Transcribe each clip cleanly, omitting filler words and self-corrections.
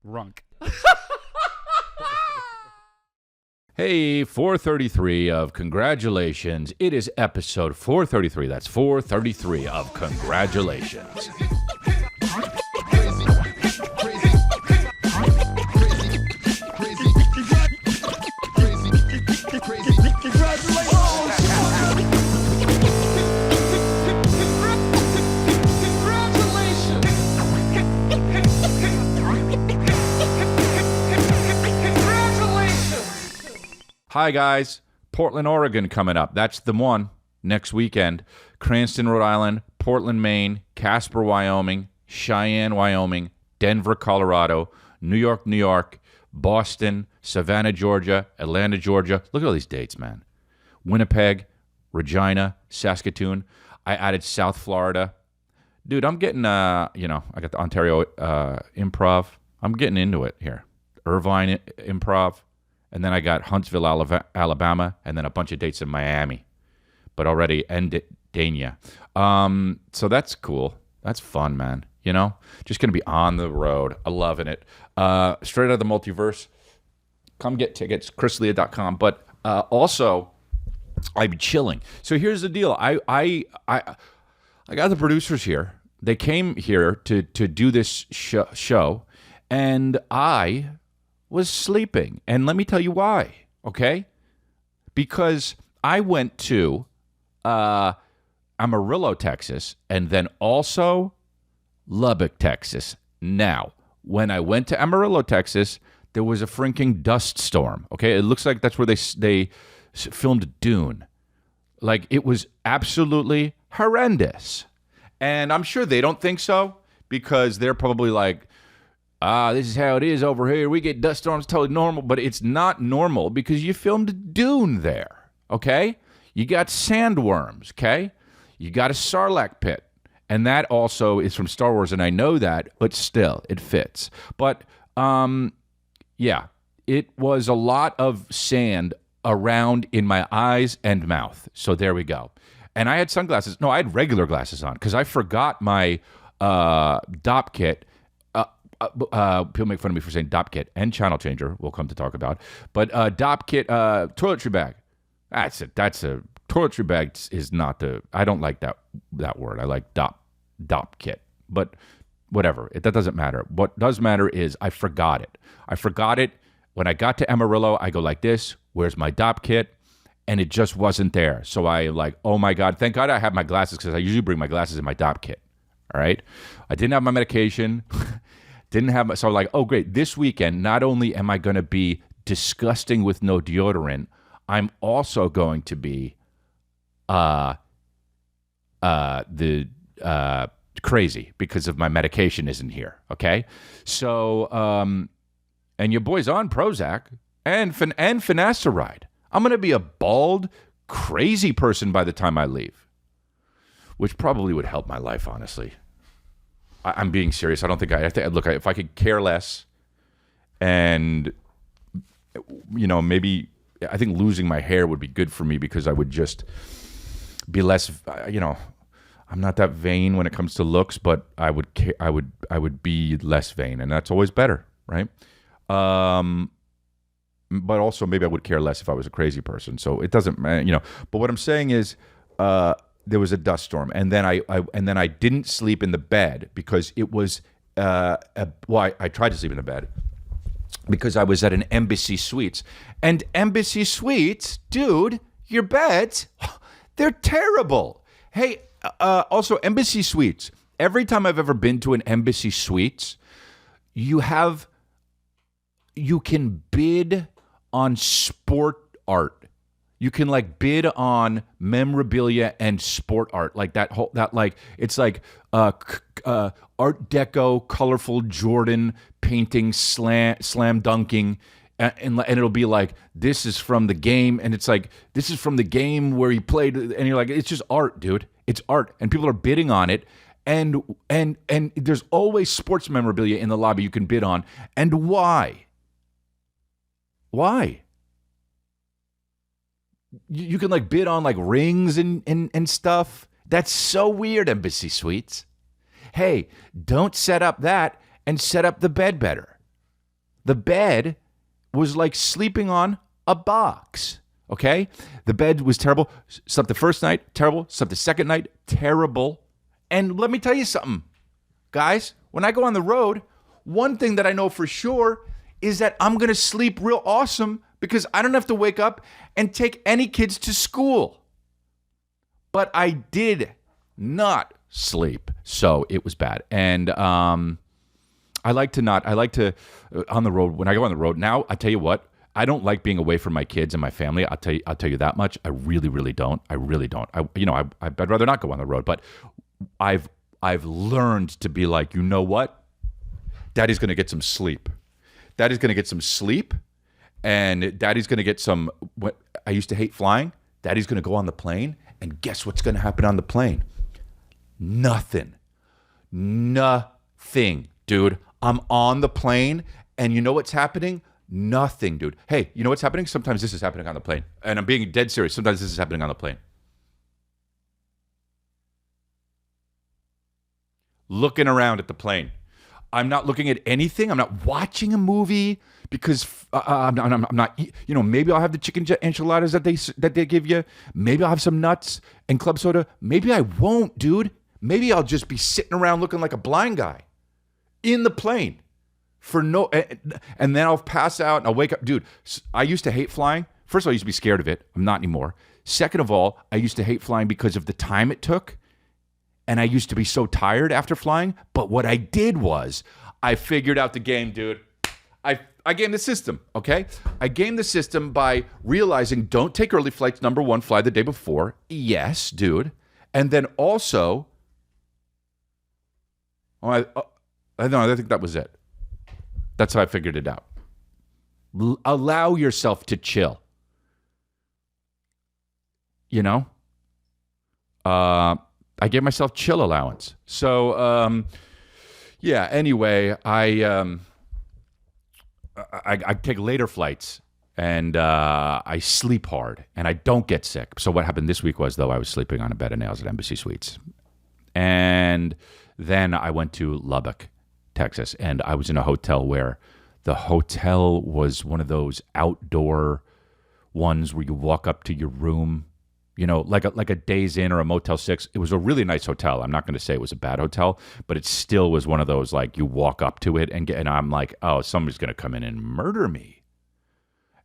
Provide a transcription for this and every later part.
Runk. Hey, 433 of Congratulations. It is episode 433. That's 433 of Congratulations. Hi, guys. Portland, Oregon coming up. That's the one next weekend. Cranston, Rhode Island, Portland, Maine, Casper, Wyoming, Cheyenne, Wyoming, Denver, Colorado, New York, New York, Boston, Savannah, Georgia, Atlanta, Georgia. Look at all these dates, man. Winnipeg, Regina, Saskatoon. I added South Florida. Dude, I'm getting, I got the Ontario Improv. I'm getting into it here. Irvine Improv. And then I got Huntsville, Alabama, and then a bunch of dates in Miami, but already and Dania. So that's cool. That's fun, man. You know, just going to be on the road. I'm loving it. Straight out of the multiverse. Come get tickets, chrisleah.com. But also, I'm chilling. So here's the deal. I got the producers here. They came here to do this show, and I was sleeping. And let me tell you why, okay? Because I went to Amarillo, Texas, and then also Lubbock, Texas. Now, when I went to Amarillo, Texas, there was a freaking dust storm, okay? It looks like that's where they filmed Dune. Like, it was absolutely horrendous. And I'm sure they don't think so, because they're probably like, this is how it is over here. We get dust storms, totally normal. But it's not normal because you filmed Dune there, okay? You got sandworms, okay? You got a Sarlacc pit. And that also is from Star Wars, and I know that, but still, it fits. But, yeah, it was a lot of sand around in my eyes and mouth. So there we go. And I had sunglasses. No, I had regular glasses on because I forgot my dopp kit. People make fun of me for saying dopp kit and channel changer. We'll come to talk about, but dopp kit, toiletry bag. That's a toiletry bag is not the. I don't like that word. I like dopp kit, but whatever. That doesn't matter. What does matter is I forgot it. I forgot it when I got to Amarillo. I go like this. Where's my dopp kit? And it just wasn't there. So I like, oh my God, thank God I have my glasses because I usually bring my glasses in my dopp kit. All right, I didn't have my medication. So like, oh great, this weekend, not only am I going to be disgusting with no deodorant, I'm also going to be crazy because of my medication isn't here, okay? So, and your boy's on Prozac and finasteride. I'm going to be a bald, crazy person by the time I leave, which probably would help my life, honestly. I'm being serious. I don't think look, if I could care less and, maybe I think losing my hair would be good for me because I would just be less, I'm not that vain when it comes to looks, but I would be less vain, and that's always better, right? But also maybe I would care less if I was a crazy person. So it doesn't, but what I'm saying is, there was a dust storm, and then I didn't sleep in the bed because it was. I tried to sleep in the bed because I was at an Embassy Suites, and Embassy Suites, dude, your beds, they're terrible. Hey, also Embassy Suites. Every time I've ever been to an Embassy Suites, you can bid on sport art. You can like bid on memorabilia and sport art, like it's like Art Deco, colorful Jordan painting, slam dunking, and it'll be like, this is from the game, and it's like, this is from the game where he played, and you're like, it's just art, dude. It's art, and people are bidding on it, and there's always sports memorabilia in the lobby you can bid on, and why? Why? You can like bid on like rings and stuff. That's so weird, Embassy Suites. Hey, don't set up that and set up the bed better. The bed was like sleeping on a box. Okay? The bed was terrible. Slept the first night, terrible. Slept the second night, terrible. And let me tell you something, guys. When I go on the road, one thing that I know for sure is that I'm going to sleep real awesome because I don't have to wake up and take any kids to school. But I did not sleep, so it was bad. And on the road, when I go on the road, now I tell you what, I don't like being away from my kids and my family. I'll tell you that much. I really, really don't. I really don't. I'd rather not go on the road, but I've learned to be like, you know what? Daddy's going to get some sleep. Daddy's going to get some sleep, and Daddy's going to get some. What I used to hate flying. Daddy's going to go on the plane, and guess what's going to happen on the plane? Nothing, dude. I'm on the plane, and you know what's happening? Nothing, dude. Hey, you know what's happening? Sometimes this is happening on the plane, and I'm being dead serious. Sometimes this is happening on the plane. Looking around at the plane. I'm not looking at anything. I'm not watching a movie because I'm not. Maybe I'll have the chicken enchiladas that they give you. Maybe I'll have some nuts and club soda. Maybe I won't, dude. Maybe I'll just be sitting around looking like a blind guy in the plane and then I'll pass out and I'll wake up, dude. I used to hate flying. First of all, I used to be scared of it. I'm not anymore. Second of all, I used to hate flying because of the time it took. And I used to be so tired after flying. But what I did was I figured out the game, dude. I gamed the system, okay? I gamed the system by realizing don't take early flights. Number one, fly the day before. Yes, dude. And then also, I think that was it. That's how I figured it out. Allow yourself to chill. I gave myself chill allowance. So, anyway, I take later flights and I sleep hard and I don't get sick. So what happened this week was, though, I was sleeping on a bed of nails at Embassy Suites. And then I went to Lubbock, Texas, and I was in a hotel where the hotel was one of those outdoor ones where you walk up to your room, like a Days Inn or a Motel 6. It was a really nice hotel. I'm not going to say it was a bad hotel, but it still was one of those, like, you walk up to it and I'm like, oh, somebody's going to come in and murder me.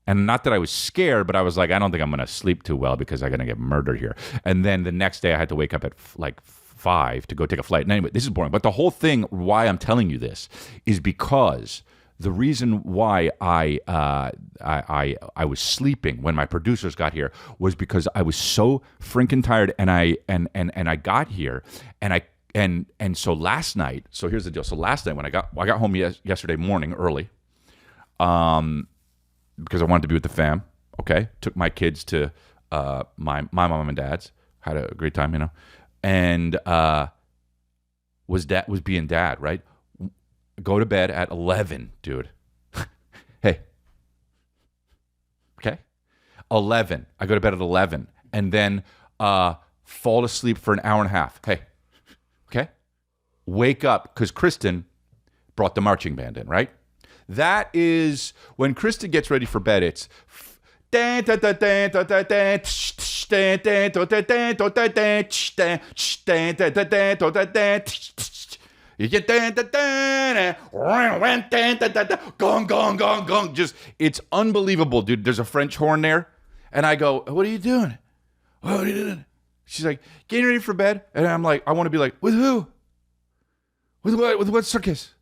And not that I was scared, but I was like, I don't think I'm going to sleep too well because I'm going to get murdered here. And then the next day I had to wake up at 5 to go take a flight. And anyway, this is boring. But the whole thing, why I'm telling you this, is because the reason why I was sleeping when my producers got here was because I was so freaking tired, and I got here, and so last night. So here's the deal. So last night when I got home yesterday morning early, because I wanted to be with the fam. Okay, took my kids to my mom and dad's. Had a great time, and was being dad, right? Go to bed at 11, dude. Hey. Okay? 11. I go to bed at 11. And then fall asleep for an hour and a half. Hey. Okay? Wake up, because Kristen brought the marching band in, right? That is, when Kristen gets ready for bed, it's... You get gong, gong, gong, gong. Just, it's unbelievable, dude. There's a French horn there. And I go, what are you doing? What are you doing? She's like, getting ready for bed. And I'm like, I want to be like, with who? With what? With what circus?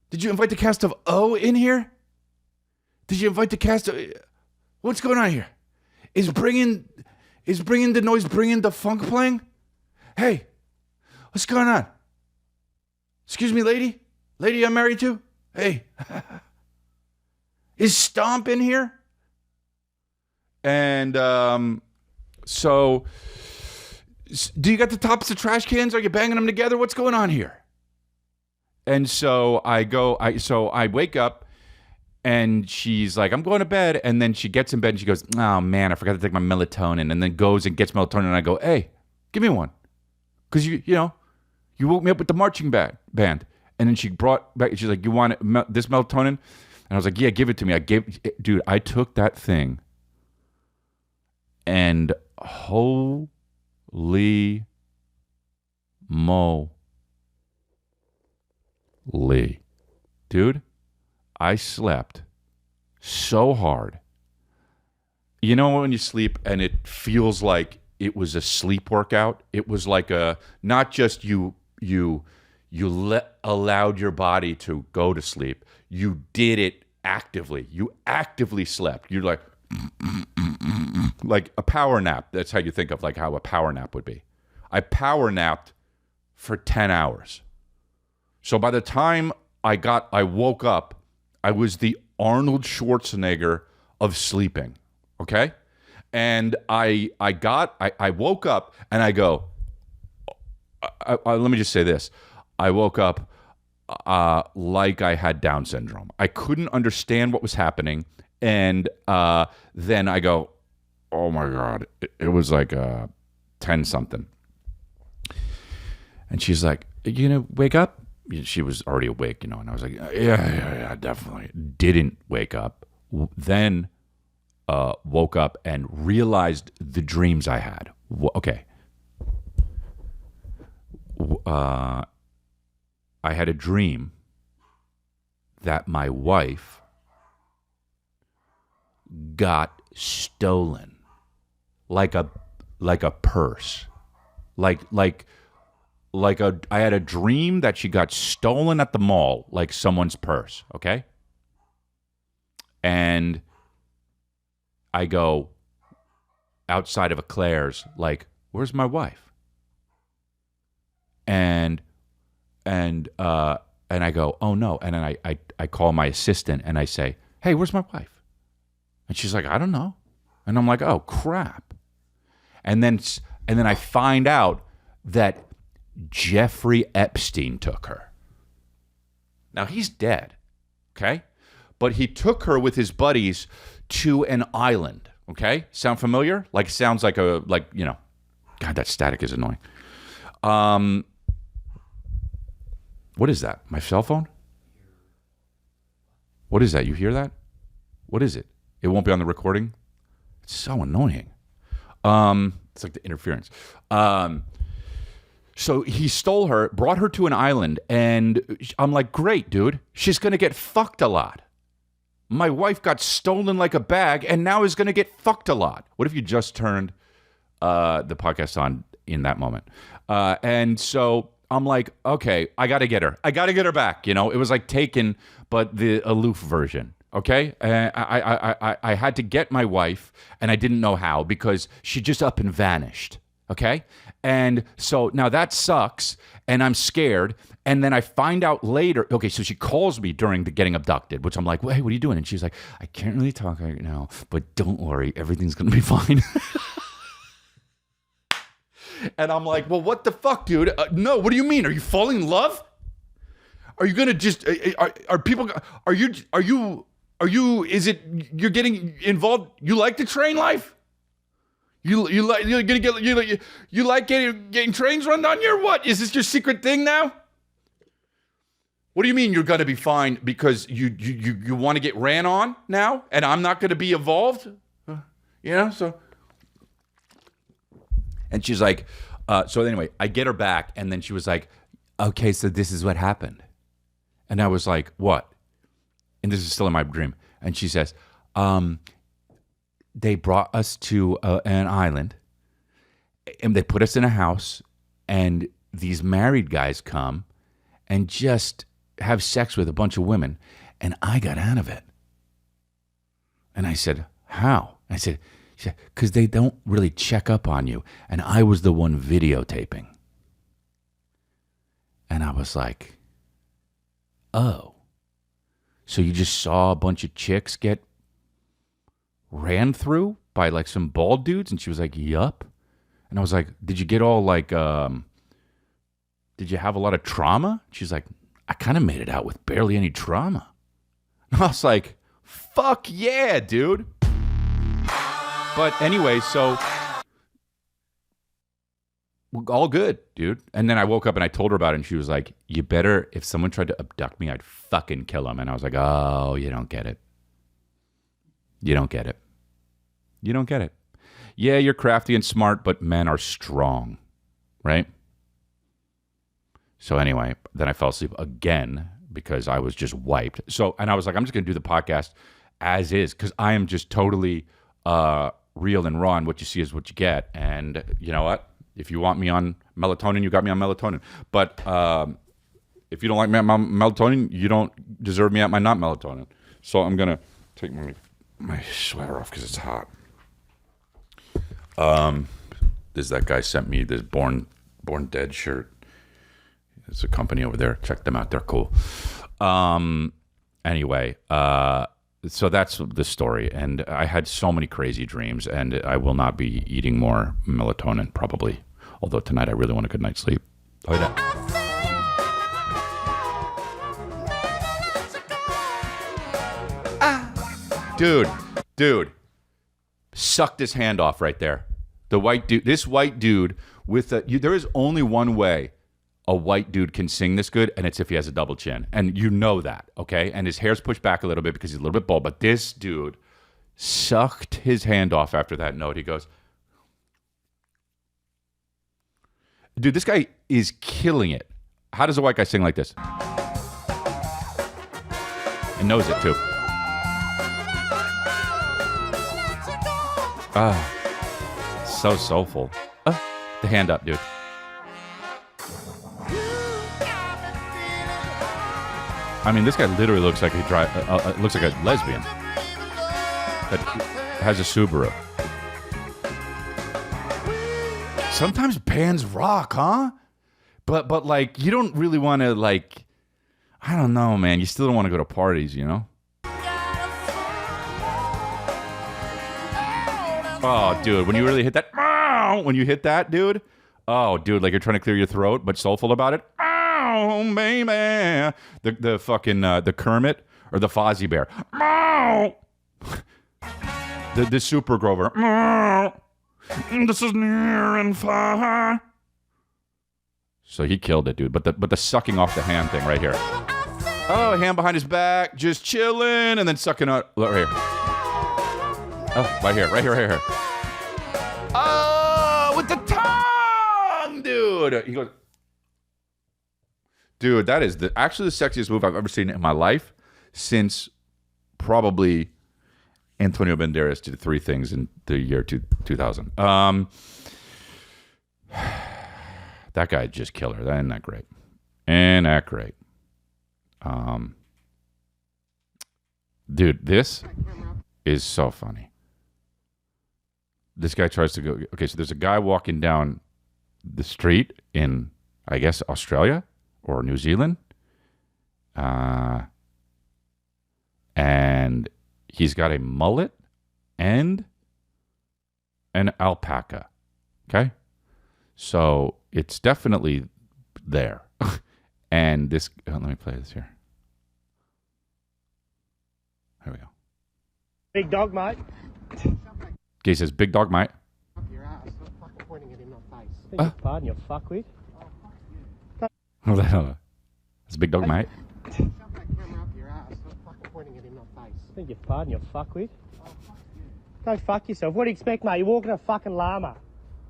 Did you invite the cast of O in here? Did you invite the cast of... What's going on here? Is bringing the noise, bringing the funk playing? Hey, what's going on? Excuse me, lady? Lady I'm married to? Hey. Is Stomp in here? And so, do you got the tops of trash cans? Are you banging them together? What's going on here? And so I wake up and she's like, I'm going to bed. And then she gets in bed and she goes, oh man, I forgot to take my melatonin. And then goes and gets melatonin. And I go, hey, give me one. Because you woke me up with the marching band. And then she brought back, she's like, you want this melatonin? And I was like, yeah, give it to me. Dude, I took that thing and holy moly. Dude, I slept so hard. You know when you sleep and it feels like it was a sleep workout? It was like not just you allowed your body to go to sleep. You did it actively. You actively slept. You're like a power nap. That's how you think of like how a power nap would be. I power napped for 10 hours. So by the time I woke up, I was the Arnold Schwarzenegger of sleeping. Okay? And I woke up and I go, let me just say this. I woke up like I had Down syndrome. I couldn't understand what was happening. And then I go, oh my God. It was like 10 something. And she's like, you gonna wake up? She was already awake, and I was like, yeah, definitely. Didn't wake up. Then woke up and realized the dreams I had. Okay. I had a dream that my wife got stolen, like a purse, I had a dream that she got stolen at the mall, like someone's purse. Okay, and I go outside of Eclair's, like, where's my wife? And I go, oh no. And then I call my assistant and I say, hey, where's my wife? And she's like, I don't know. And I'm like, oh crap. And then I find out that Jeffrey Epstein took her. Now he's dead. Okay? But he took her with his buddies to an island. Okay? Sound familiar? Sounds like God, that static is annoying. What is that? My cell phone? What is that? You hear that? What is it? It won't be on the recording? It's so annoying. It's like the interference. So he stole her, brought her to an island, and I'm like, great, dude. She's going to get fucked a lot. My wife got stolen like a bag and now is going to get fucked a lot. What if you just turned the podcast on in that moment? And so I'm like, okay, I got to get her. I got to get her back. It was like Taken, but the aloof version. Okay? I had to get my wife, and I didn't know how because she just up and vanished. Okay? And so now that sucks, and I'm scared. And then I find out later, okay, so she calls me during the getting abducted, which I'm like, well, hey, what are you doing? And she's like, I can't really talk right now, but don't worry, everything's going to be fine. And I'm like, well, what the fuck, dude? No, what do you mean? Are you falling in love? Are you going to just, are people, is it, you're getting involved? You like the train life? You like getting trains run on you or what? Is this your secret thing now? What do you mean you're going to be fine because you want to get ran on now and I'm not going to be involved? So. And she's like, so anyway, I get her back and then she was like, okay, so this is what happened. And I was like, what? And this is still in my dream. And she says, they brought us to an island and they put us in a house and these married guys come and just have sex with a bunch of women. And I got out of it. And I said, how? I said, because they don't really check up on you. And I was the one videotaping. And I was like, oh. So you just saw a bunch of chicks get ran through by like some bald dudes? And she was like, yup. And I was like, did you get all like, did you have a lot of trauma? She's like, I kind of made it out with barely any trauma. And I was like, fuck yeah, dude. But anyway, so All good, dude. And then I woke up and I told her about it, and she was like, "You better, if someone tried to abduct me, I'd fucking kill him." And I was like, "Oh, you don't get it. You don't get it. You don't get it. Yeah, you're crafty and smart, but men are strong, right?" So anyway, then I fell asleep again because I was just wiped. So, and I was like, I'm just going to do the podcast as is because I am just totally real and raw, and what you see is what you get. And you know what? If you want me on melatonin, you got me on melatonin. But if you don't like me on my melatonin, you don't deserve me at my not melatonin. So I'm going to take my sweater off because it's hot. This that guy sent me this Born Dead shirt. It's a company over there. Check them out. They're cool. Anyway, so that's the story. And I had so many crazy dreams, and I will not be eating more melatonin probably. Although tonight I really want a good night's sleep. Oh, yeah. Dude, sucked his hand off right there. The white dude, this white dude with there is only one way a white dude can sing this good, and it's if he has a double chin. And you know that, okay? And his hair's pushed back a little bit because he's a little bit bald, but this dude sucked his hand off after that note. He goes, dude, this guy is killing it. How does a white guy sing like this? And knows it too. So soulful. The hand up, dude. I mean, this guy literally looks like looks like a lesbian that has a Subaru. Sometimes bands rock, huh? But like, you don't really want to, like, I don't know, man. You still don't want to go to parties, you know? Oh, dude, when you really hit that, when you hit that, dude. Oh, dude, like you're trying to clear your throat, but soulful about it. Oh, baby. The fucking, the Kermit or the Fozzie Bear. The Super Grover. This is near and far. So he killed it, dude. But the sucking off the hand thing right here. Oh, hand behind his back, just chilling, and then sucking out right here. Oh, right here. Oh, with the tongue, dude. He goes, dude, that is actually the sexiest move I've ever seen in my life since probably Antonio Banderas did 3 things in the year 2000. That guy just killer. Isn't that great? Dude, this is so funny. This guy tries to go. Okay, so there's a guy walking down the street in, I guess, Australia or New Zealand. And he's got a mullet and an alpaca. Okay? So it's definitely there. And this, let me play this here. Here we go. Big dog, mate. He says, big dog, mate. Your ass, stop fucking pointing it in my face. Beg your pardon, you fuckwit. Hold on. It's a big dog, mate. Shove that camera up your ass, stop fucking pointing it in my face. Beg your pardon, you fuckwit. Go fuck yourself. What do you expect, mate? You're walking a fucking llama.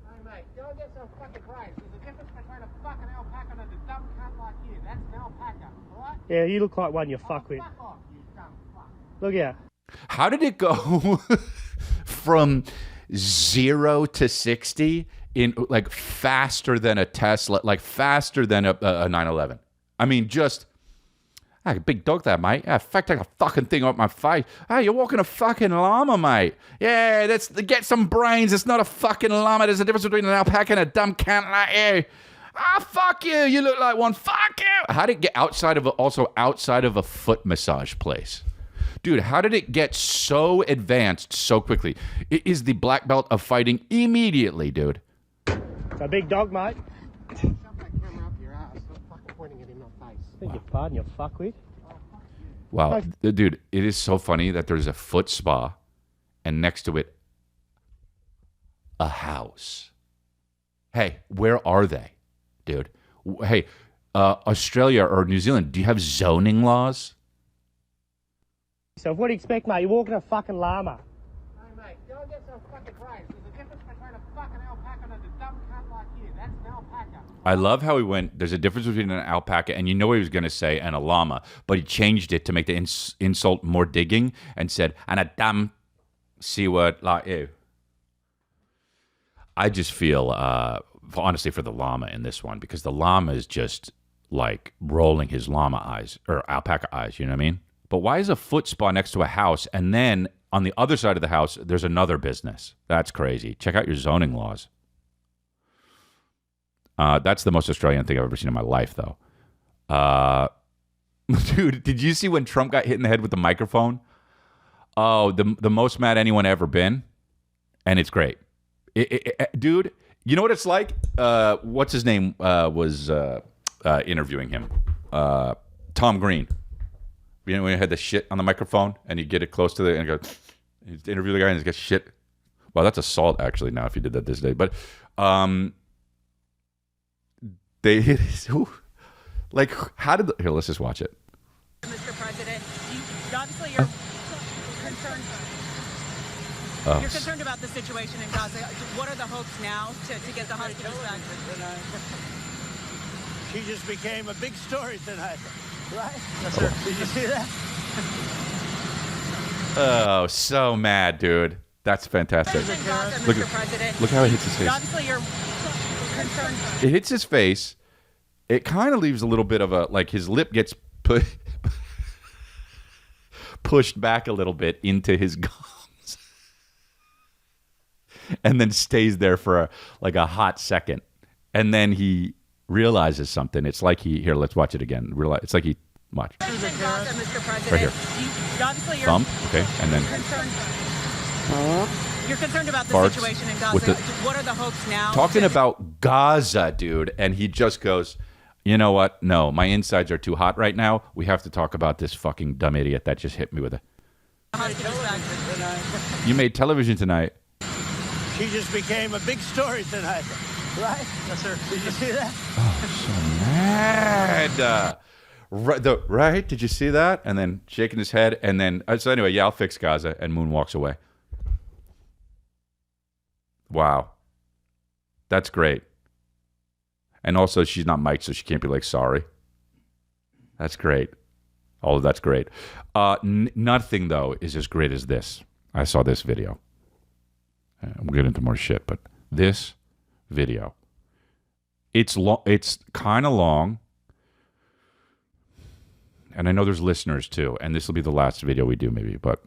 No, mate, go get some fucking grace. There's a difference between a fucking alpaca and a dumb cunt like you. That's an alpaca, alright? Yeah, you look like one, you fuckwit. Fuck off, you dumb fuck. Look here. How did it go from 0 to 60 in like faster than a Tesla, like faster than a 911? I mean, just big dog there, mate. Yeah, take a fucking thing off my face. Hey, you're walking a fucking llama, mate. Yeah, get some brains. It's not a fucking llama. There's a difference between an alpaca and a dumb cunt like you. Fuck you. You look like one. Fuck you. How did it get outside of a foot massage place? Dude, how did it get so advanced so quickly? It is the black belt of fighting immediately, dude. A big dog, mate. Shove that camera up your ass. Stop fucking pointing it in my face. Beg your pardon, you fuckwit. Wow. Dude, it is so funny that there's a foot spa and next to it, a house. Hey, where are they, dude? Hey, Australia or New Zealand, do you have zoning laws? So what do you expect, mate? You're walking a fucking llama. Hey, mate, go and get some fucking brains. There's a difference between a fucking alpaca and a dumb cunt like you. That's an alpaca. I love how he went, there's a difference between an alpaca, and you know what he was going to say, and a llama, but he changed it to make the insult more digging and said, and a dumb C-word like you. I just feel, honestly, for the llama in this one, because the llama is just like rolling his llama eyes, or alpaca eyes, you know what I mean? But why is a foot spa next to a house, and then on the other side of the house, there's another business? That's crazy. Check out your zoning laws. That's the most Australian thing I've ever seen in my life, though. Dude, did you see when Trump got hit in the head with the microphone? Oh, the most mad anyone ever been, and it's great. Dude, you know what it's like? What's his name was interviewing him? Tom Green. You know when he had the shit on the microphone, and you get it close to the and go, you interview the guy and he's got shit. Well, that's assault actually now if you did that this day. But they hit his, like, how did here? Let's just watch it. Mr. President, obviously you're concerned. You're concerned about the situation in Gaza. What are the hopes now to get the hostages back? She just became a big story tonight, right? Yes, sir. Did you see that? Oh, so mad, dude. That's fantastic. Gaza, Look, Mr. President, look how it hits his face. obviously you're concerned. It hits his face. It kind of leaves a little bit of a, like his lip gets pushed back a little bit into his gums and then stays there for like a hot second. And then he realizes something. It's like here, let's watch it again. It's like he, watch. Gaza, Mr. President, Right here. obviously you're Thump, okay, and then concerned. You're concerned about the farts situation in with Gaza. the- What are the hopes now? talking about Gaza, dude, and he just goes, you know what? No, my insides are too hot right now. We have to talk about this fucking dumb idiot that just hit me with a. You made television tonight. She just became a big story tonight, right? Yes, sir. Did you see that? Oh, so mad. Right? Did you see that? And then shaking his head, and then so anyway, yeah, I'll fix Gaza, and Moon walks away. Wow, that's great. And also, she's not mic'd, so she can't be like, sorry. That's great. All of that's great. Nothing, though, is as great as this. I saw this video. We'll get into more shit, but this video. It's kind of long. And I know there's listeners, too. And this will be the last video we do, maybe. But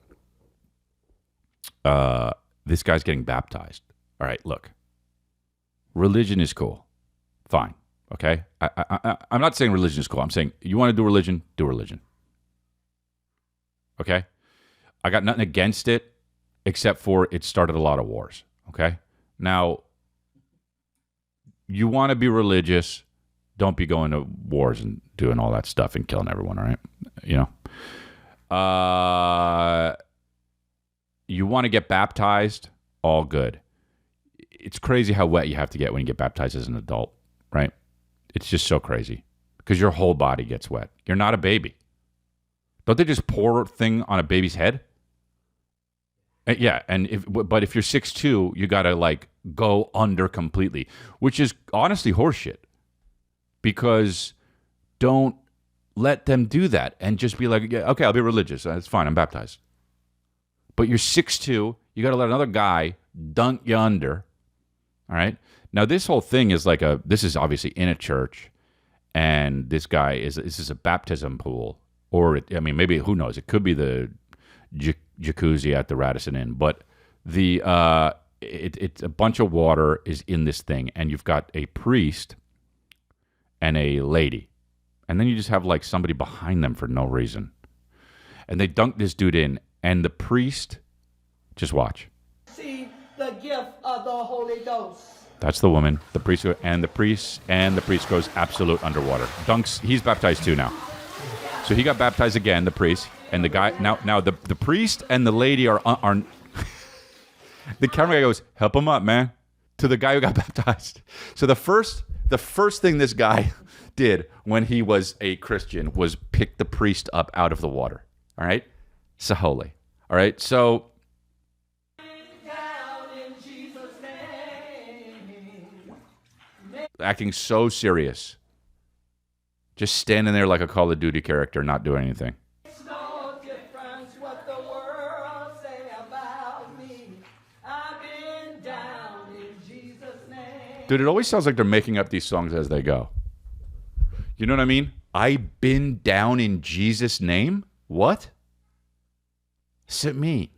this guy's getting baptized. All right, look. Religion is cool. Fine. Okay? I'm not saying religion is cool. I'm saying you want to do religion, do religion. Okay? I got nothing against it except for it started a lot of wars. Okay? Now, you want to be religious, don't be going to wars and doing all that stuff and killing everyone, all right? You know? You want to get baptized, all good. It's crazy how wet you have to get when you get baptized as an adult. Right? It's just so crazy because your whole body gets wet. You're not a baby. Don't they just pour a thing on a baby's head? Yeah, and but if you're 6'2", you got to like go under completely, which is honestly horseshit. Because don't let them do that and just be like, yeah, okay, I'll be religious. That's fine. I'm baptized. But you're 6'2", you got to let another guy dunk you under. All right? Now, this whole thing is like this is obviously in a church, and this guy this is a baptism pool, or maybe, who knows? It could be the jacuzzi at the Radisson Inn, but it's a bunch of water is in this thing, and you've got a priest and a lady, and then you just have like somebody behind them for no reason, and they dunk this dude in, and the priest, just watch. See the gift of the Holy Ghost. That's the woman, the priest goes absolute underwater. Dunks, he's baptized too now. So he got baptized again, the priest, and the guy, now the priest and the lady are the camera guy goes, help him up, man. to the guy who got baptized. So the first thing this guy did when he was a Christian was pick the priest up out of the water. All right? So holy. All right? So acting so serious. Just standing there like a Call of Duty character, not doing anything. It's no difference what the world say about me. I've been down in Jesus' name. Dude, it always sounds like they're making up these songs as they go. You know what I mean? I've been down in Jesus' name? What? What's it mean?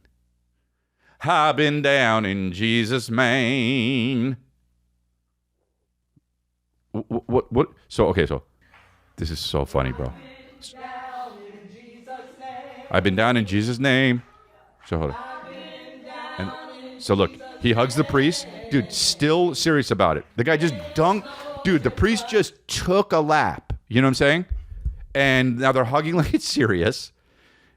I've been down in Jesus' name. What? So this is so funny, bro. I've been down in Jesus' name. So hold on. And so look, he hugs the priest. Dude, still serious about it. The guy just dunked. Dude, the priest just took a lap. You know what I'm saying? And now they're hugging like it's serious.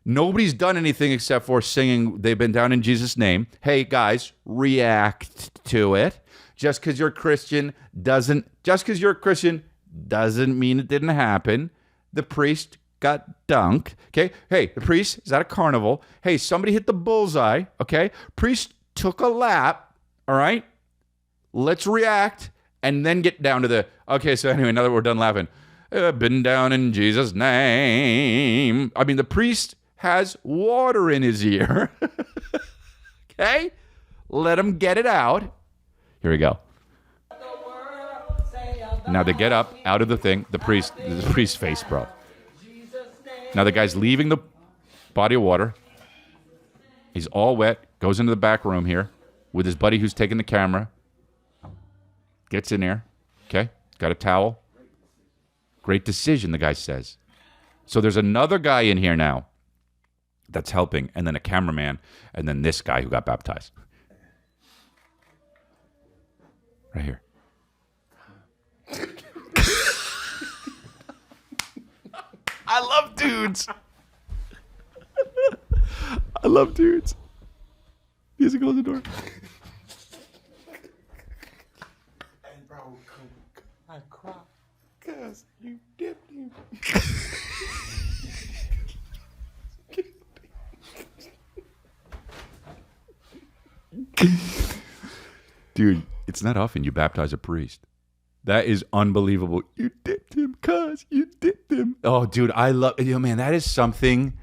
Nobody's done anything except for singing they've been down in Jesus' name. Hey, guys, react to it. Just because you're Christian doesn't mean it didn't happen. The priest got dunked. Okay. Hey, the priest is at a carnival. Hey, somebody hit the bullseye. Okay. Priest took a lap. All right. Let's react and then get down to the. Okay. So anyway, now that we're done laughing, I've been down in Jesus' name. I mean, the priest has water in his ear. Okay. Let him get it out. Here we go. Now they get up out of the thing. The priest's face, bro. Now the guy's leaving the body of water. He's all wet. Goes into the back room here with his buddy who's taking the camera. Gets in there. Okay. Got a towel. Great decision, the guy says. So there's another guy in here now that's helping, and then a cameraman, and then this guy who got baptized. Right here. I love dudes. I love dudes. Music, close the door. And bro, I cry because you dipped him. Dude, it's not often you baptize a priest. That is unbelievable. You dipped him, cuz you dipped him. Oh, dude, I love, man, that is something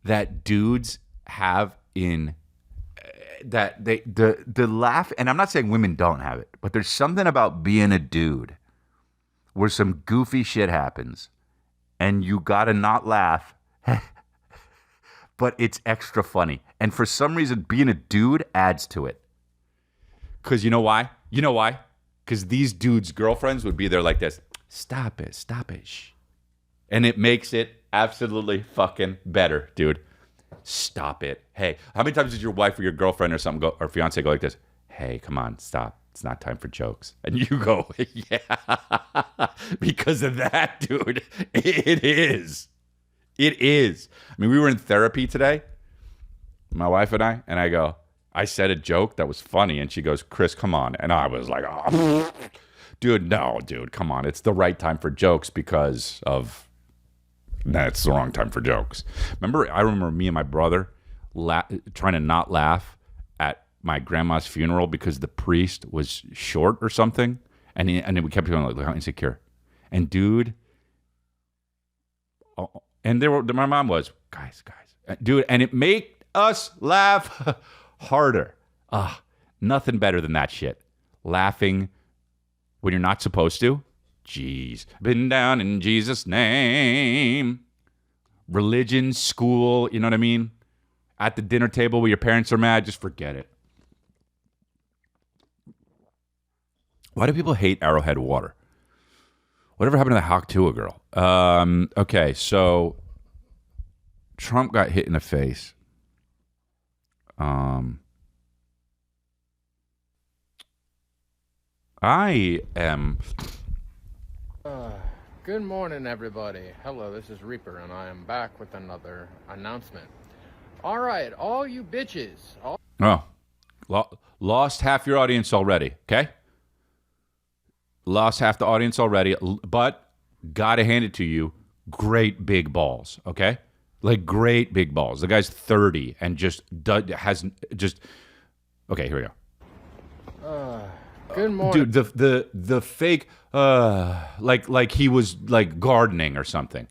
that dudes have in that the laugh, and I'm not saying women don't have it, but there's something about being a dude where some goofy shit happens and you gotta not laugh, but it's extra funny. And for some reason, being a dude adds to it. Because you know why? Because these dudes' girlfriends would be there like this. Stop it. Shh. And it makes it absolutely fucking better, dude. Stop it. Hey, how many times did your wife or your girlfriend or something or fiance go like this? Hey, come on, stop. It's not time for jokes. And you go, yeah. Because of that, dude. It is. It is. I mean, we were in therapy today, my wife and I go, I said a joke that was funny, and she goes, Chris, come on. And I was like, oh, dude, come on. It's the right time for jokes because of, it's the wrong time for jokes. I remember me and my brother trying to not laugh at my grandma's funeral because the priest was short or something. And then we kept going like, look how insecure. And dude, and my mom was, guys. Dude, and it made us laugh harder. Nothing better than that shit. Laughing when you're not supposed to. Jeez. Been down in Jesus' name. Religion, school, you know what I mean? At the dinner table where your parents are mad, just forget it. Why do people hate Arrowhead water? Whatever happened to the Haktua girl? Okay, so Trump got hit in the face. I am. Good morning, everybody. Hello, this is Reaper, and I am back with another announcement. All right, all you bitches. Oh, Lost half your audience already, okay? Lost half the audience already, but gotta hand it to you. Great big balls, okay? Like great big balls. The guy's 30 and just okay, here we go. Good morning. Dude, the fake like he was like gardening or something.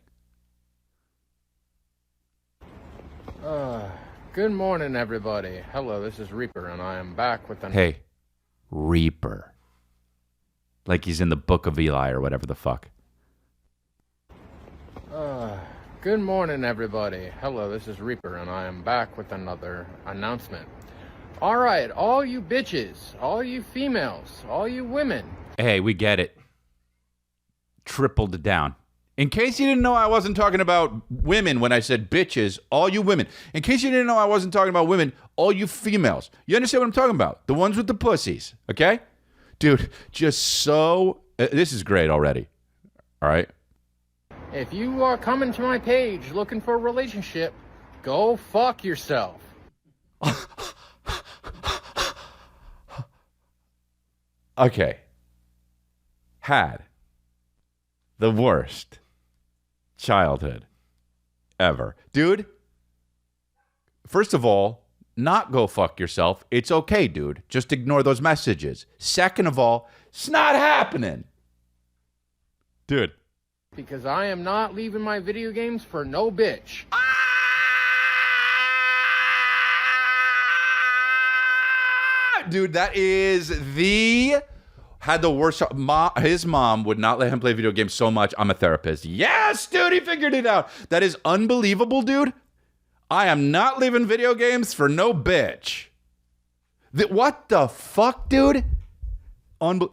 Good morning, everybody. Hello, this is Reaper, and I am back with an... Hey, Reaper. Like he's in the Book of Eli or whatever the fuck. Good morning, everybody. Hello, this is Reaper, and I am back with another announcement. All right, all you bitches, all you females, all you women. Hey, we get it. Tripled it down. In case you didn't know I wasn't talking about women when I said bitches, all you women. In case you didn't know I wasn't talking about women, all you females. You understand what I'm talking about? The ones with the pussies, okay? Dude, just so... this is great already. All right? If you are coming to my page looking for a relationship, go fuck yourself. Okay. Had the worst childhood ever. Dude, first of all, not go fuck yourself. It's okay, dude. Just ignore those messages. Second of all, it's not happening. Dude. Because I am not leaving my video games for no bitch. Dude, that is had the worst. His mom would not let him play video games so much. I'm a therapist. Yes, dude, he figured it out. That is unbelievable, dude. I am not leaving video games for no bitch. What the fuck, dude? I'm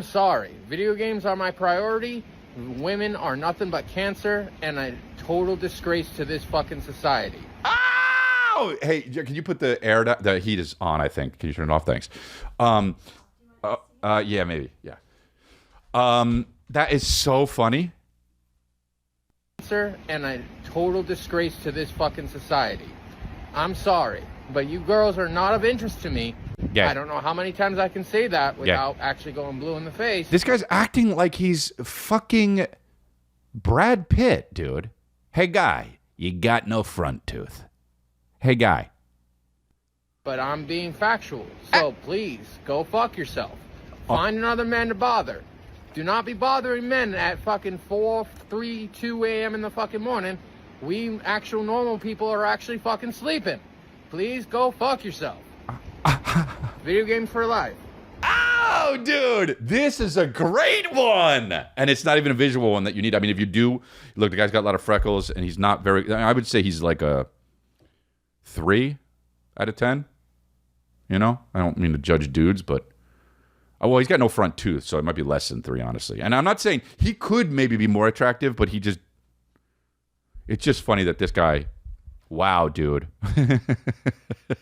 sorry. Video games are my priority. Women are nothing but cancer and a total disgrace to this fucking society. Ow! Hey, can you put the air down? The heat is on, I think. Can you turn it off? Thanks. Yeah, maybe. Yeah. That is so funny. Cancer and a total disgrace to this fucking society. I'm sorry, but you girls are not of interest to me. Yeah. I don't know how many times I can say that without actually going blue in the face. This guy's acting like he's fucking Brad Pitt, dude. Hey, guy, you got no front tooth. Hey, guy. But I'm being factual, so please, go fuck yourself. Find another man to bother. Do not be bothering men at fucking 4, 3, 2 a.m. in the fucking morning. We actual normal people are actually fucking sleeping. Please go fuck yourself. Video games for life. Oh, dude, this is a great one. And it's not even a visual one that you need. I mean, if you do, look, the guy's got a lot of freckles, and he's not very, I would say he's like a 3 out of 10. You know? I don't mean to judge dudes, but, well, he's got no front tooth, so it might be less than 3, honestly. And I'm not saying he could maybe be more attractive, but it's just funny that this guy, wow, dude.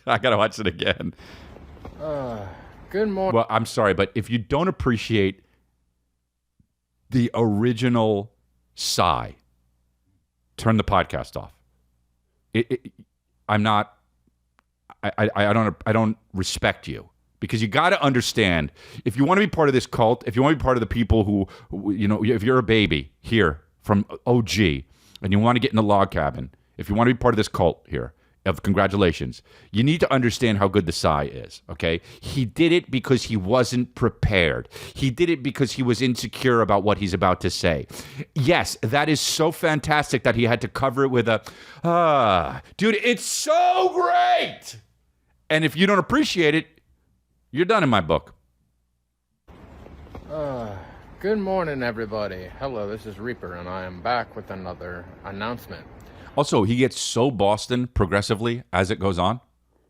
I gotta watch it again. Good morning. Well, I'm sorry, but if you don't appreciate the original sigh, turn the podcast off. I'm not. I don't respect you, because you got to understand, if you want to be part of this cult, if you want to be part of the people who, you know, if you're a baby here from OG and you want to get in the log cabin, if you want to be part of this cult here, congratulations, you need to understand how good the Psy is, okay? He did it because he wasn't prepared. He did it because he was insecure about what he's about to say. Yes, that is so fantastic that he had to cover it with dude, it's so great! And if you don't appreciate it, you're done in my book. Good morning, everybody. Hello, this is Reaper, and I am back with another announcement. Also, he gets so Boston progressively as it goes on.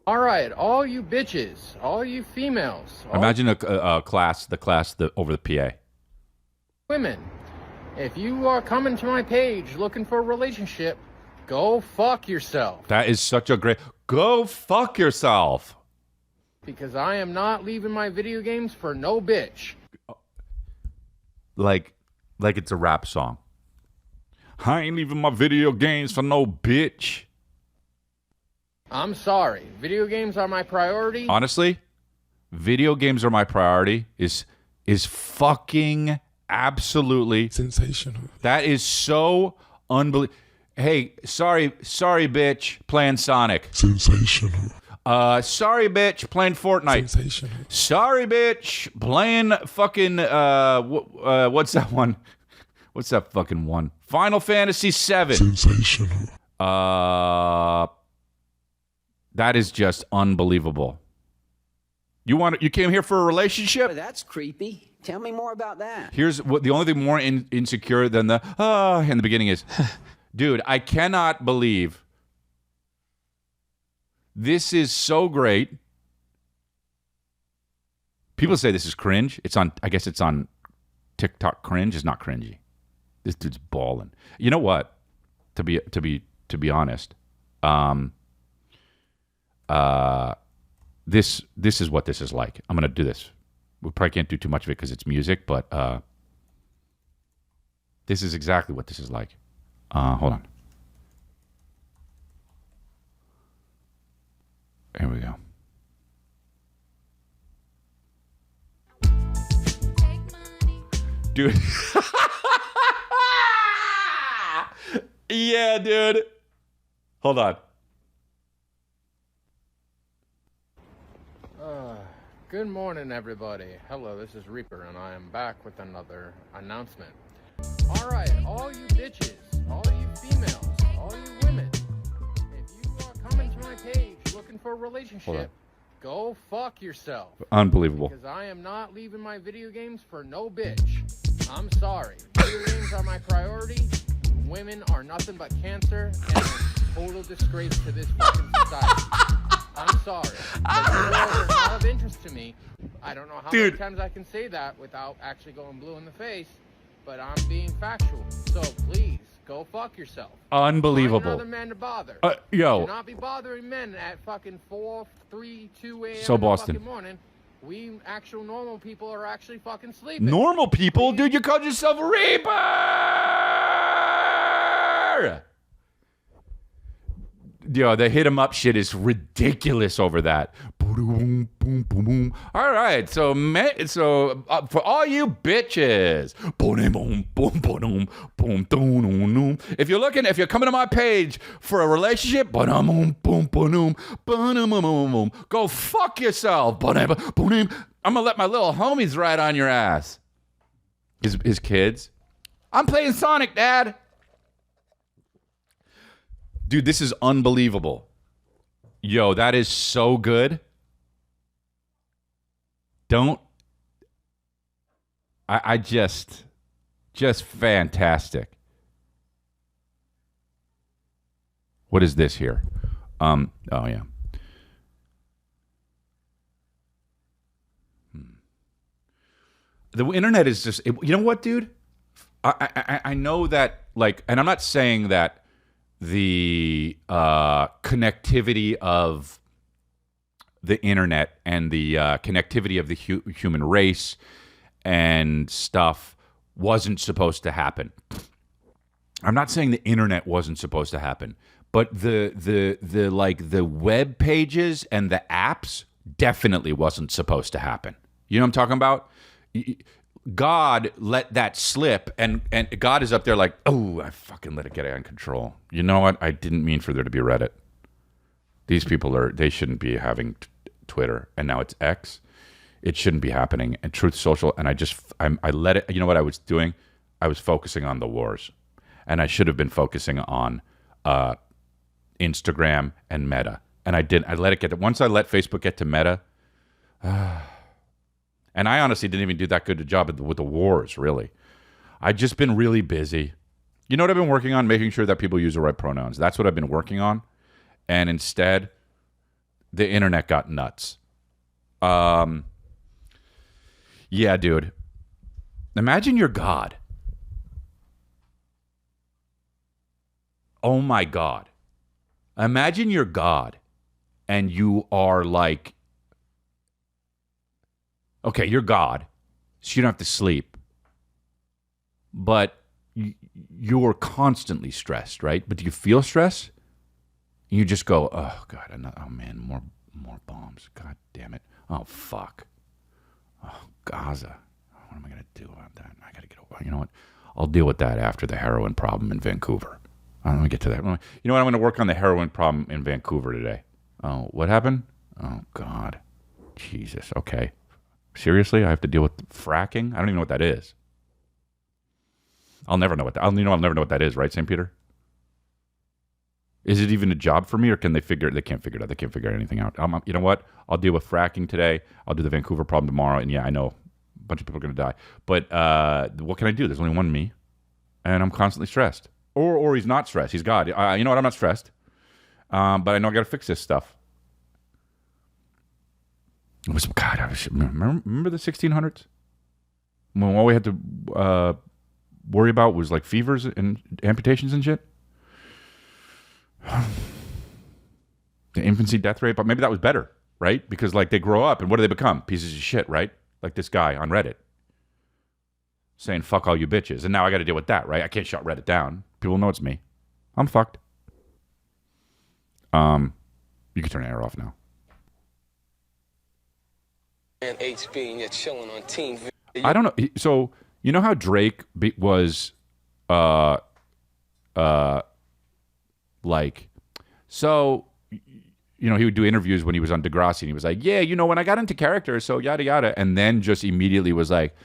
All right, all you bitches, all you females. Imagine the class over the PA. Women, if you are coming to my page looking for a relationship, go fuck yourself. That is such a great... Go fuck yourself. Because I am not leaving my video games for no bitch. Like it's a rap song. I ain't leaving my video games for no bitch. I'm sorry. Video games are my priority. Honestly, video games are my priority is fucking absolutely sensational. That is so unbelievable. Hey, sorry, bitch, playing Sonic. Sensational. Sorry, bitch, playing Fortnite. Sensational. Sorry, bitch, playing fucking what's that one? What's that fucking one? Final Fantasy VII. Sensational. That is just unbelievable. You came here for a relationship? Oh, that's creepy. Tell me more about that. Here's what the only thing more insecure than the in the beginning is, dude, I cannot believe this is so great. People say this is cringe. I guess it's on TikTok cringe. It's not cringy. This dude's balling. You know what? To be honest, this is what this is like. I'm gonna do this. We probably can't do too much of it because it's music, but this is exactly what this is like. Hold on. Here we go. Dude. Yeah, dude. Hold on. Good morning, everybody. Hello, this is Reaper, and I am back with another announcement. All right, all you bitches, all you females, all you women, if you are coming to my page looking for a relationship, go fuck yourself. Unbelievable. Because I am not leaving my video games for no bitch. I'm sorry. Video games are my priority. Women are nothing but cancer and a total disgrace to this fucking society. I'm sorry. They're not of interest to me. I don't know how many times I can say that without actually going blue in the face, but I'm being factual. So please, go fuck yourself. Unbelievable. Find another man to bother. Yo. Do not be bothering men at fucking 4, 3, 2 a.m. So in the Boston. fucking morning. We actual normal people are actually fucking sleeping. Normal people? Dude, you called yourself a Reaper! Yo, the hit 'em up shit is ridiculous over that. Boom, boom, boom, boom. All right, so for all you bitches, boom, boom, boom, boom, boom, boom. If you're coming to my page for a relationship, boom, boom, boom, boom, go fuck yourself. I'm gonna let my little homies ride on your ass. His kids. I'm playing Sonic, Dad. Dude, this is unbelievable. Yo, that is so good. I just fantastic. What is this here? Oh yeah. The internet is just, you know what, dude? I know that, like, and I'm not saying that the connectivity of the internet and the connectivity of the human race and stuff wasn't supposed to happen. I'm not saying the internet wasn't supposed to happen, but the web pages and the apps definitely wasn't supposed to happen. You know what I'm talking about? God let that slip, and God is up there like, oh, I fucking let it get out of control. You know what? I didn't mean for there to be Reddit. These people they shouldn't be having Twitter, and now it's X. It shouldn't be happening. And Truth Social, and I let it. You know what I was doing? I was focusing on the wars, and I should have been focusing on Instagram and Meta, and I didn't. I let it get. Once I let Facebook get to Meta. And I honestly didn't even do that good a job with the wars, really. I've just been really busy. You know what I've been working on? Making sure that people use the right pronouns. That's what I've been working on. And instead, the internet got nuts. Yeah, dude. Imagine you're God. Oh, my God. Imagine you're God, and you are like, okay, you're God, so you don't have to sleep, but you're constantly stressed, right? But do you feel stress? You just go, oh God, oh man, more bombs. God damn it. Oh fuck. Oh, Gaza. What am I gonna do about that? I gotta get away. You know what? I'll deal with that after the heroin problem in Vancouver. Let me get to that. You know what? I'm gonna work on the heroin problem in Vancouver today. Oh, what happened? Oh God. Jesus. Okay. Seriously, I have to deal with fracking? I don't even know what that is. I'll never know what that. I'll never know what that is, right, St. Peter? Is it even a job for me, or can they figure it? They can't figure it out. They can't figure anything out. You know what? I'll deal with fracking today. I'll do the Vancouver problem tomorrow. And yeah, I know a bunch of people are going to die. But what can I do? There's only one me, and I'm constantly stressed. Or he's not stressed. He's God. You know what? I'm not stressed. But I know I got to fix this stuff. It was God. Remember the 1600s when all we had to worry about was like fevers and amputations and shit. The infancy death rate, but maybe that was better, right? Because like they grow up and what do they become? Pieces of shit, right? Like this guy on Reddit saying fuck all you bitches, and now I got to deal with that, right? I can't shut Reddit down. People know it's me. I'm fucked. You can turn the air off now. And HB, and you're chilling on Team. I don't know. So you know how Drake was, like, so, you know, he would do interviews when he was on Degrassi, and he was like, yeah, you know, when I got into character, so yada yada, and then just immediately was like,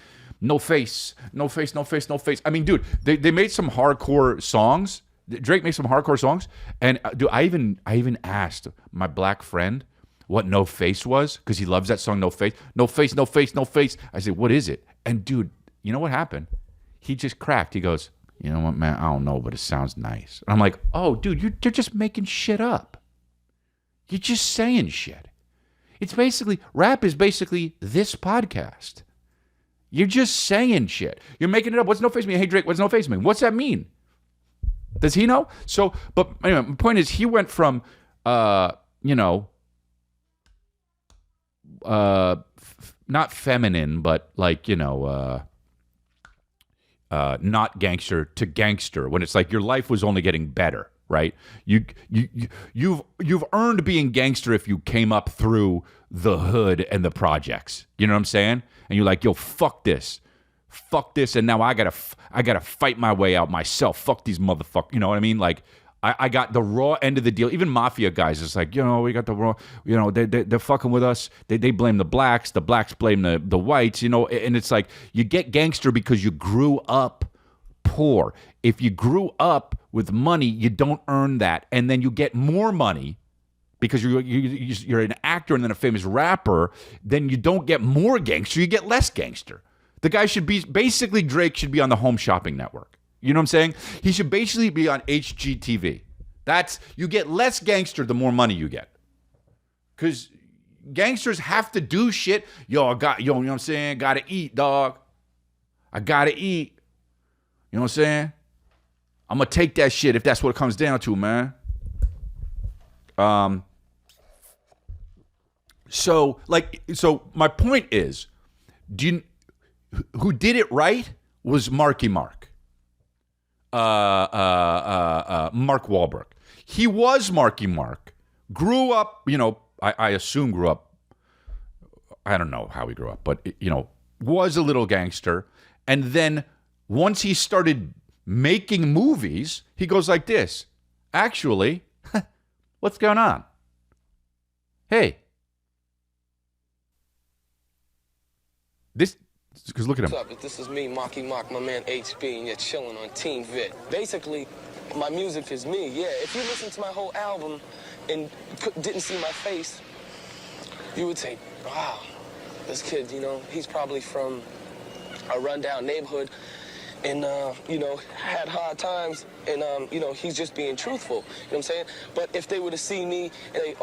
no face, no face, no face, no face. I mean, dude, they made some hardcore songs. Drake made some hardcore songs, and dude, I even asked my black friend what No Face was, because he loves that song, No Face. No face, no face, no face. I said, what is it? And dude, you know what happened? He just cracked. He goes, you know what, man? I don't know, but it sounds nice. And I'm like, oh, dude, you're just making shit up. You're just saying shit. It's basically, rap is basically this podcast. You're just saying shit. You're making it up. What's No Face mean? Hey, Drake, what's No Face mean? What's that mean? Does he know? So, but anyway, my point is he went from, you know, not feminine, but like, you know, not gangster to gangster, when it's like your life was only getting better, right? You've earned being gangster if you came up through the hood and the projects. You know what I'm saying? And you're like, yo, fuck this, and now I gotta fight my way out myself. Fuck these motherfuckers. You know what I mean? Like, I got the raw end of the deal. Even mafia guys, it's like, you know, we got the raw, you know, they're fucking with us. They blame the blacks blame the whites, you know, and it's like you get gangster because you grew up poor. If you grew up with money, you don't earn that. And then you get more money because you're an actor and then a famous rapper, then you don't get more gangster, you get less gangster. The guy should be, basically Drake should be on the Home Shopping Network. You know what I'm saying? He should basically be on HGTV. You get less gangster the more money you get. Because gangsters have to do shit. You know what I'm saying? Gotta eat, dog. I gotta eat. You know what I'm saying? I'm gonna take that shit if that's what it comes down to, man. So my point is, who did it right was Marky Mark. Mark Wahlberg. He was Marky Mark. Grew up, you know, I assume grew up, I don't know how he grew up, but, you know, was a little gangster. And then once he started making movies, he goes like this. Actually, what's going on? Hey. Because look at him. What's up? This is me, Marky Mark, my man HB, and you're chilling on Team Vit. Basically, my music is me, yeah. If you listen to my whole album and didn't see my face, you would say, wow, this kid, you know, he's probably from a rundown neighborhood and, you know, had hard times and, you know, he's just being truthful. You know what I'm saying? But if they were to see me and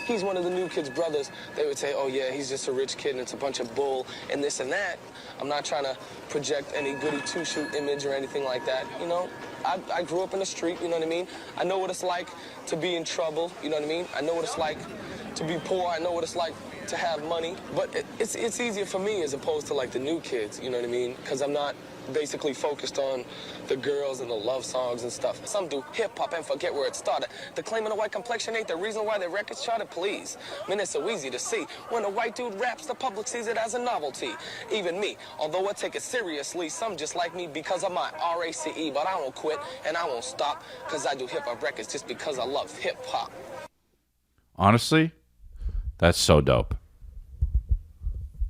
he's one of the new kid's brothers, they would say, oh, yeah, he's just a rich kid and it's a bunch of bull and this and that. I'm not trying to project any goody two-shoe image or anything like that, you know? I grew up in the street, you know what I mean? I know what it's like to be in trouble, you know what I mean? I know what it's like to be poor. I know what it's like to have money. But it's easier for me as opposed to, like, the new kids, you know what I mean? Because I'm not basically focused on the girls and the love songs and stuff. Some do hip-hop and forget where it started. The claim of the white complexion ain't the reason why their records charted, please. I mean, it's so easy to see. When a white dude raps, the public sees it as a novelty. Even me, although I take it seriously, some just like me because of my RACE, but I won't quit and I won't stop because I do hip-hop records just because I love hip-hop. Honestly, that's so dope.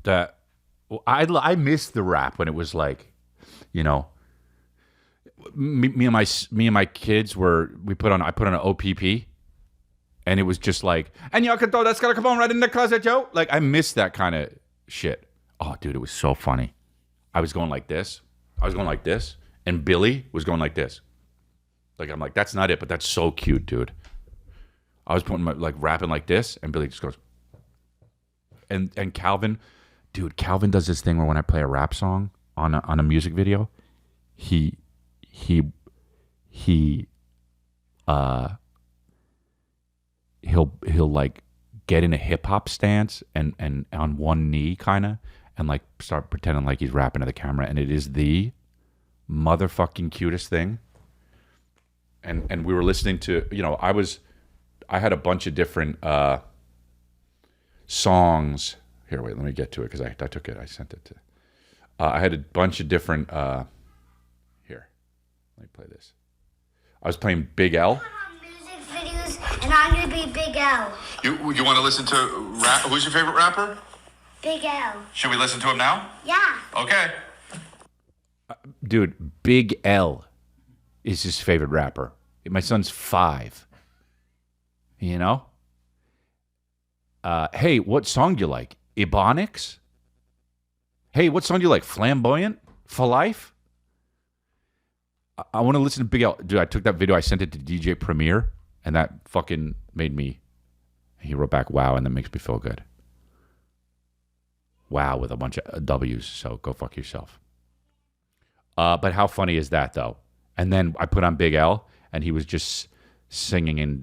That I missed the rap when it was like, you know, me and my kids I put on an OPP, and it was just like, and y'all can throw that's gonna come on right in the closet, yo. Like, I missed that kind of shit. Oh, dude, it was so funny. I was going like this, and Billy was going like this. Like, I'm like, that's not it, but that's so cute, dude. I was putting rapping like this, and Billy just goes, and Calvin. Dude, Calvin does this thing where when I play a rap song on a music video, he'll like get in a hip hop stance and on one knee kinda and like start pretending like he's rapping to the camera, and it is the motherfucking cutest thing. And we were listening to, you know, I had a bunch of different songs. Here, wait, let me get to it because I took it. I sent it to... I had a bunch of different... Here, let me play this. I was playing Big L. Music videos, and I'm going to be Big L. You want to listen to rap? Who's your favorite rapper? Big L. Should we listen to him now? Yeah. Okay. Dude, Big L is his favorite rapper. My son's 5. You know? Hey, what song do you like? Ebonics? Hey, what song do you like? Flamboyant? For Life? I want to listen to Big L. Dude, I took that video, I sent it to DJ Premier, and that fucking made me... He wrote back, wow, and that makes me feel good. Wow, with a bunch of W's, so go fuck yourself. But how funny is that, though? And then I put on Big L, and he was just singing and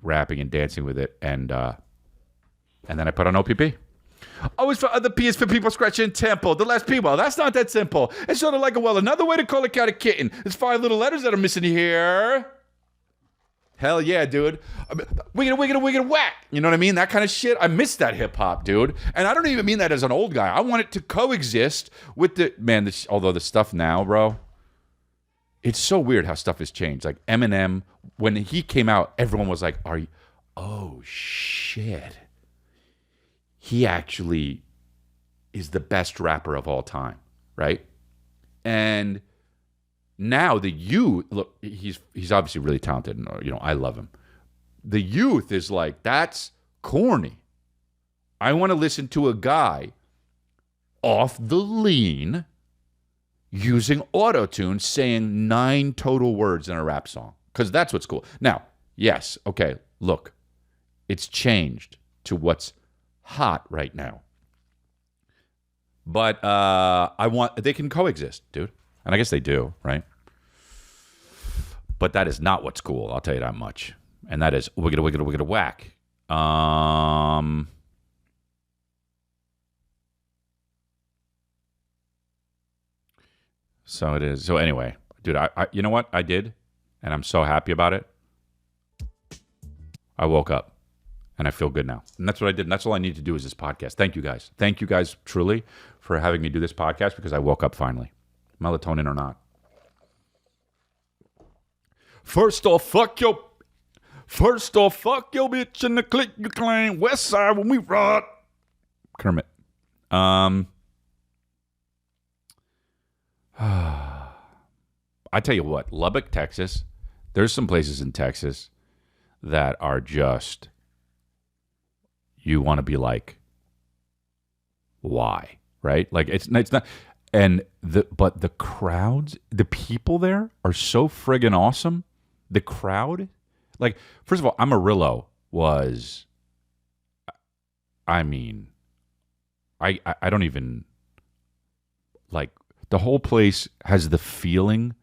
rapping and dancing with it, and then I put on OPP. Always for other P is for people scratching temple. The last P, well, that's not that simple. It's sort of like another way to call a cat a kitten. There's 5 little letters that are missing here. Hell yeah, dude. Wiggity, whack. You know what I mean? That kind of shit. I miss that hip hop, dude. And I don't even mean that as an old guy. I want it to coexist with the... Man, although the stuff now, bro, it's so weird how stuff has changed. Like Eminem, when he came out, everyone was like, oh, shit. He actually is the best rapper of all time, right? And now the youth, look, he's obviously really talented, and you know, I love him. The youth is like, that's corny. I want to listen to a guy off the lean using auto-tune saying 9 total words in a rap song, because that's what's cool. Now, yes, okay, look, it's changed to what's hot right now, but they can coexist, dude, and I guess they do, right? But that is not what's cool, I'll tell you that much, and that is wiggity whack. So it is. So anyway, dude, I you know what I did, and I'm so happy about it. I woke up. And I feel good now. And that's what I did. And that's all I need to do is this podcast. Thank you guys. Thank you guys truly for having me do this podcast, because I woke up finally. Melatonin or not. First off, fuck your bitch in the clique you claim. West side when we ride. Kermit. I tell you what, Lubbock, Texas, there's some places in Texas that are just... You want to be like, why? Right? Like it's not, but the crowds, the people there are so friggin' awesome. The crowd, like, first of all, Amarillo was, I mean, I don't even, like, the whole place has the feeling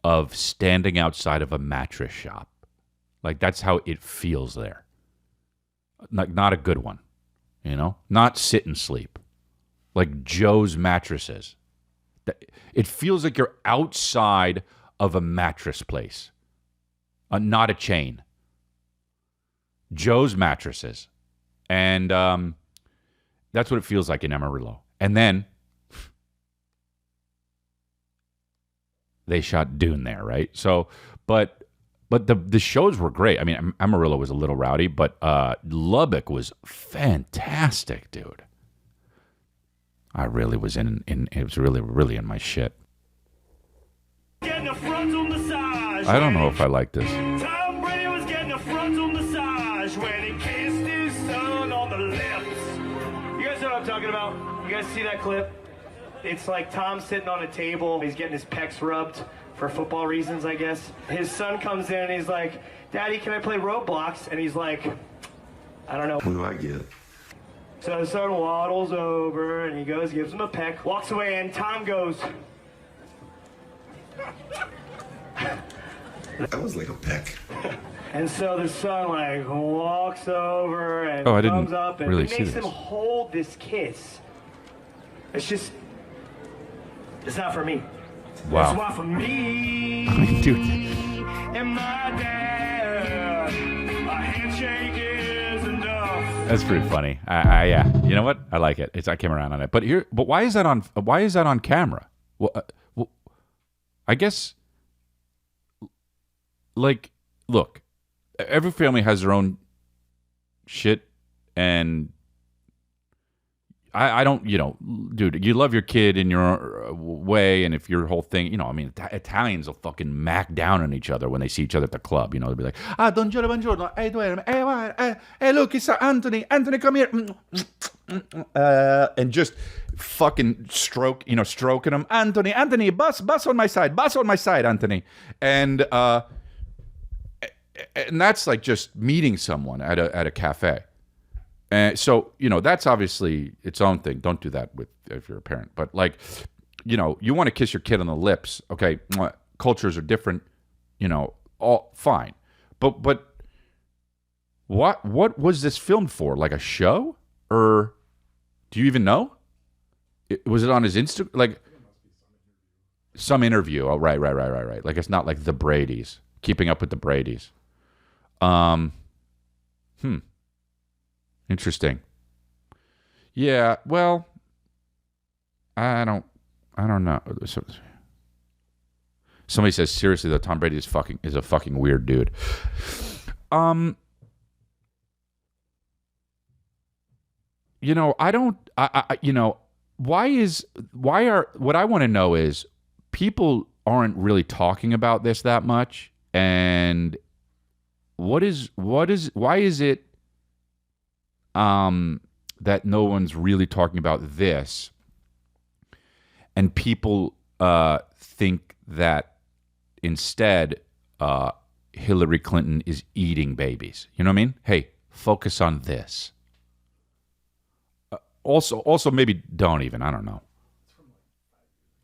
of standing outside of a mattress shop. Like, that's how it feels there. Like, not a good one, you know? Not sit and sleep. Like Joe's mattresses. It feels like you're outside of a mattress place, not a chain. Joe's Mattresses. And that's what it feels like in Amarillo. And then they shot Dune there, right? So, but the shows were great. I mean, Amarillo was a little rowdy, but Lubbock was fantastic, dude. I really was it was really in my shit. I don't know if I like this. Tom Brady was getting a frontal massage when he kissed his son on the lips. You guys know what I'm talking about? You guys see that clip? It's like Tom sitting on a table. He's getting his pecs rubbed for football reasons, I guess. His son comes in and he's like, Daddy, can I play Roblox? And he's like, I don't know. What do I get? So the son waddles over and he goes, gives him a peck, walks away, and Tom goes, that was like a peck. And so the son like walks over and I didn't comes up and really he see makes this. him hold this kiss. It's just, it's not for me. Wow. It's not for me. I mean, dude. And my dad, a handshake is enough. That's pretty funny. Yeah, you know what? I like it. I came around on it. But why is that on camera? Well, I guess, like, look, every family has their own shit, and I don't, dude, you love your kid in your way, and if your whole thing, I mean, Italians will fucking mac down on each other when they see each other at the club, they'll be like, buongiorno, buongiorno, hey, look, it's Anthony, come here, and just fucking stroking him, Anthony, bus on my side, Anthony, and that's like just meeting someone at a cafe. So, that's obviously its own thing. Don't do that if you're a parent. But, like, you want to kiss your kid on the lips. Okay, cultures are different, all fine. But what was this filmed for? Like a show? Or do you even know? Was it on his Instagram? Like, some interview. Oh, right. Like, it's not like the Bradys. Keeping Up with the Bradys. Interesting. Yeah, well, I don't know. Somebody says, seriously though, Tom Brady is a fucking weird dude. What I want to know is people aren't really talking about this that much, and why is it that no one's really talking about this, and people think that instead Hillary Clinton is eating babies. You know what I mean? Hey, focus on this. Also, maybe don't even. I don't know.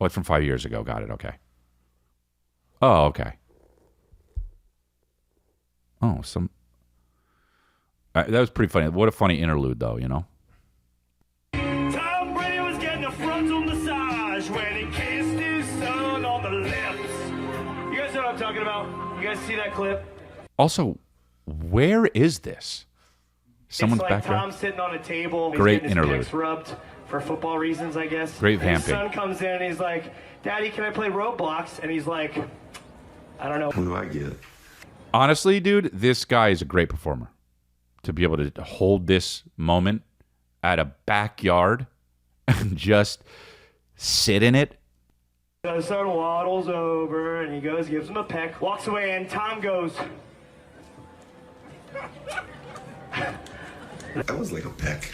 Oh, it's from 5 years ago. Got it. Okay. Oh, okay. Oh, that was pretty funny. What a funny interlude, though, Tom Brady was getting a frontal massage when he kissed his son on the lips. You guys know what I'm talking about? You guys see that clip? Also, where is this? Someone's it's like back there. Tom sitting on a table. Great He's getting his interlude. pecs rubbed for football reasons, I guess. Great and his vamping. son comes in and he's like, Daddy, can I play Roblox? And he's like, I don't know. What do I get? Honestly, dude, this guy is a great performer. To be able to hold this moment at a backyard and just sit in it. So the son waddles over and he goes, gives him a peck, walks away, and Tom goes, that was like a peck.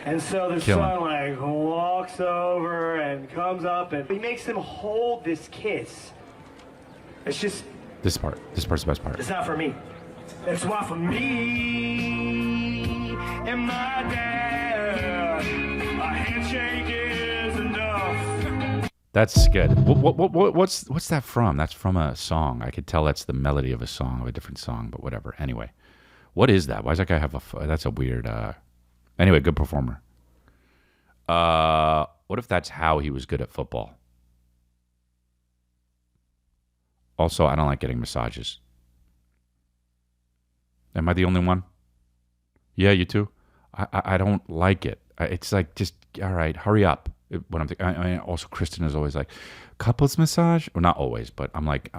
And so the son like walks over and comes up and he makes him hold this kiss. It's just, This part's the best part. it's not for me. It's not for me and my dad. A handshake is enough. That's good. What's that from? That's from a song. I could tell that's the melody of a song, of a different song, but whatever. Anyway, what is that? Why does that guy have that's a weird... Anyway, good performer. What if that's how he was good at football? Also, I don't like getting massages. Am I the only one? Yeah, you too? I don't like it. It's like, just, all right, hurry up. When I'm thinking, also, Kristen is always like, couples massage? Or not always, but I'm like,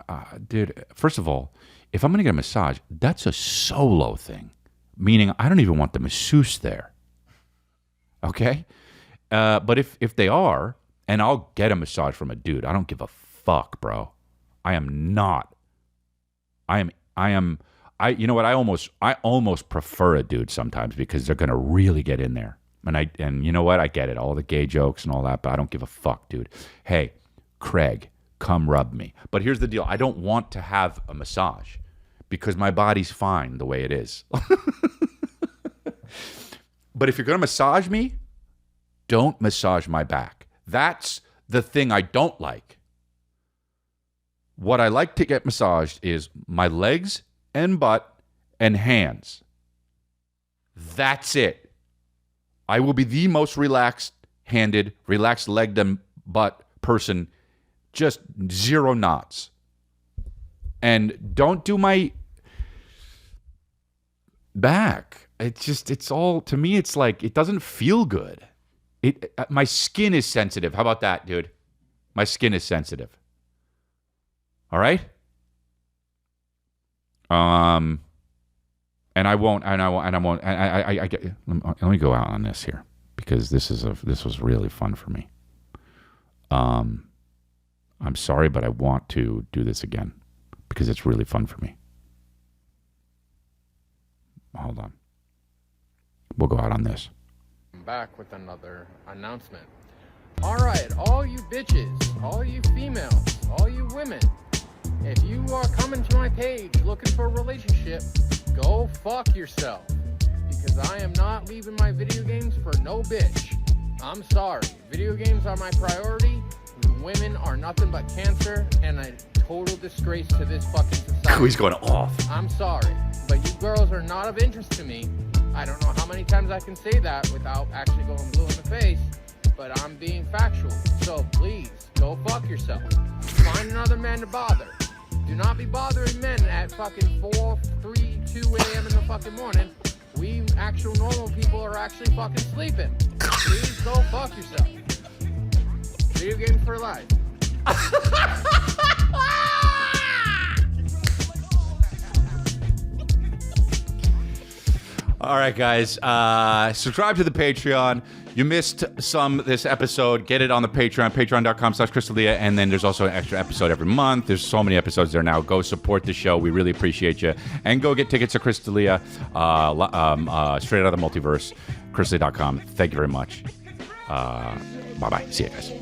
dude, first of all, if I'm going to get a massage, that's a solo thing. Meaning, I don't even want the masseuse there. Okay? But if they are, and I'll get a massage from a dude, I don't give a fuck, bro. I am not. You know what? I almost prefer a dude sometimes because they're gonna really get in there. And you know what? I get it, all the gay jokes and all that, but I don't give a fuck, dude. Hey, Craig, come rub me. But here's the deal: I don't want to have a massage because my body's fine the way it is. But if you're gonna massage me, don't massage my back. That's the thing I don't like. What I like to get massaged is my legs and butt and hands. That's it. I will be the most relaxed-handed, relaxed-legged and butt person, just 0 knots. And don't do my back. It's all, to me, it's like, it doesn't feel good. My skin is sensitive. How about that, dude? My skin is sensitive. All right? And I won't. Let me go out on this here because this was really fun for me. I'm sorry, but I want to do this again because it's really fun for me. Hold on. We'll go out on this. I'm back with another announcement. All right, all you bitches, all you females, all you women, if you are coming to my page looking for a relationship, go fuck yourself. Because I am not leaving my video games for no bitch. I'm sorry. Video games are my priority. Women are nothing but cancer and a total disgrace to this fucking society. He's going off. I'm sorry, but you girls are not of interest to me. I don't know how many times I can say that without actually going blue in the face, but I'm being factual. So please, go fuck yourself. Find another man to bother. Do not be bothering men at fucking 4, 3, 2 a.m. in the fucking morning. We actual normal people are actually fucking sleeping. Please go fuck yourself. Video games for life. All right, guys. Subscribe to the Patreon. You missed this episode. Get it on the Patreon, patreon.com/Crystalia. And then there's also an extra episode every month. There's so many episodes there now. Go support the show. We really appreciate you. And go get tickets to Crystalia, straight out of the multiverse, Crystalia.com. Thank you very much. Bye-bye. See you guys.